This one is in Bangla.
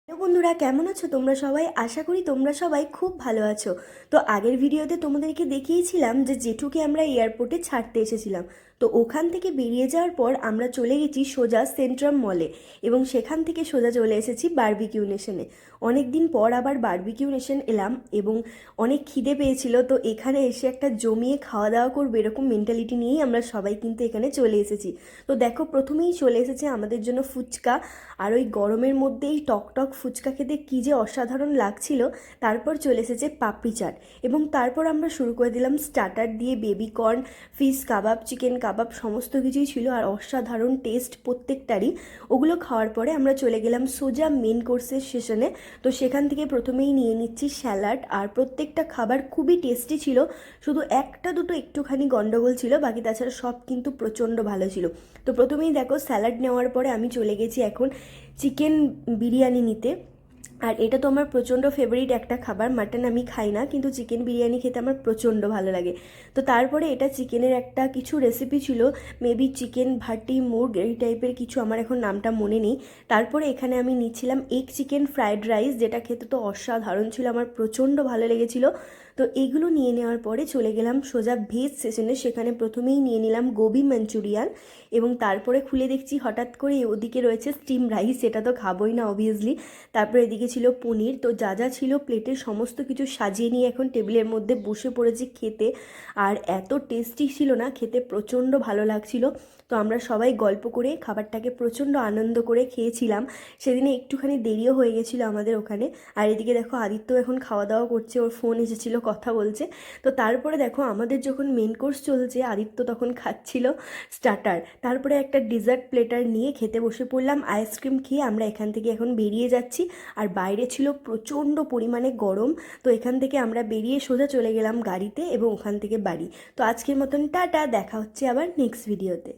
হ্যালো বন্ধুরা, কেমন আছো তোমরা সবাই? আশা করি তোমরা সবাই খুব ভালো আছো। তো আগের ভিডিওতে তোমাদেরকে দেখিয়েছিলাম যে জেঠুকে আমরা এয়ারপোর্টে ছাড়তে এসেছিলাম। তো ওখান থেকে বেরিয়ে যাওয়ার পর আমরা চলে গেছি সোজা সেন্ট্রাম মলে, এবং সেখান থেকে সোজা চলে এসেছি বারবিকিউ নেশনে। অনেক দিন পর আবার বারবিকিউ নেশন এলাম এবং অনেক খিদে পেয়েছিল। তো এখানে এসে একটা জমিয়ে খাওয়া দাওয়া করবো এরকম মেন্টালিটি নিয়েই আমরা সবাই কিন্তু এখানে চলে এসেছি। তো দেখো, প্রথমেই চলে এসেছে আমাদের জন্য ফুচকা। আর ওই গরমের মধ্যেই টক টক ফুচকা খেতে কী যে অসাধারণ লাগছিল। তারপর চলে এসেছে পাপড়ি চাট, এবং তারপর আমরা শুরু করে দিলাম স্টার্টার দিয়ে। বেবি কর্ন, ফিশ কাবাব, চিকেন কাবাব সমস্ত কিছুই ছিল, আর অসাধারণ টেস্ট প্রত্যেকটারই। ওগুলো খাওয়ার পরে আমরা চলে গেলাম সোজা মেন কোর্সের সেশনে। তো সেখান থেকে প্রথমেই নিয়ে নিচ্ছি স্যালাড, আর প্রত্যেকটা খাবার খুবই টেস্টি ছিল। শুধু একটা দুটো একটুখানি গন্ডগোল ছিল, বাকি তাছাড়া সব কিন্তু প্রচণ্ড ভালো ছিল। তো প্রথমেই দেখো, স্যালাড নেওয়ার পরে আমি চলে গেছি এখন চিকেন বিরিয়ানি নিতে। আর এটা তো আমার প্রচণ্ড ফেভারিট একটা খাবার। মাটন আমি খাই না, কিন্তু চিকেন বিরিয়ানি খেতে আমার প্রচণ্ড ভালো লাগে। তো তারপরে এটা চিকেনের একটা কিছু রেসিপি ছিল, মেবি চিকেন ভাটি মুর্গ এই টাইপের কিছু, আমার এখন নামটা মনে নেই। তারপরে এখানে আমি নিচ্ছিলাম এগ চিকেন ফ্রায়েড রাইস, যেটা খেতে তো অসাধারণ ছিল, আমার প্রচণ্ড ভালো লেগেছিল। তো এইগুলো নিয়ে নেওয়ার পরে চলে গেলাম সোজা ভেজ সেশনে। সেখানে প্রথমেই নিয়ে নিলাম গোবি মাঞ্চুরিয়ান, এবং তারপরে খুলে দেখছি হঠাৎ করে ওদিকে রয়েছে স্টিম রাইস, সেটা তো খাবোই না অবভিয়াসলি। তারপরে এদিকে ছিল পনির। তো যা যা ছিল প্লেটে সমস্ত কিছু সাজিয়ে নিয়ে এখন টেবিলের মধ্যে বসে পড়েছি খেতে। আর এত টেস্টি ছিল না, খেতে প্রচণ্ড ভালো লাগছিল। তো আমরা সবাই গল্প করে খাবারটাকে প্রচণ্ড আনন্দ করে খেয়েছিলাম। সেদিনে একটুখানি দেরিও হয়ে গেছিলো আমাদের ওখানে। আর এদিকে দেখো, আদিত্য এখন খাওয়া দাওয়া করছে, ওর ফোন এসেছিলো, কথা বলছে। তো তারপরে দেখো, আমাদের যখন মেন কোর্স চলছে, আদিত্য তখন খাচ্ছিল স্টার্টার। তারপরে একটা ডেজার্ট প্লেটার নিয়ে খেতে বসে পড়লাম। আইসক্রিম খেয়ে আমরা এখান থেকে এখন বেরিয়ে যাচ্ছি। আর বাইরে ছিল প্রচণ্ড পরিমাণে গরম। তো এখান থেকে আমরা বেরিয়ে সোজা চলে গেলাম গাড়িতে, এবং ওখান থেকে বাড়ি। তো আজকের মতন টাটা, দেখা হচ্ছে আবার নেক্সট ভিডিওতে।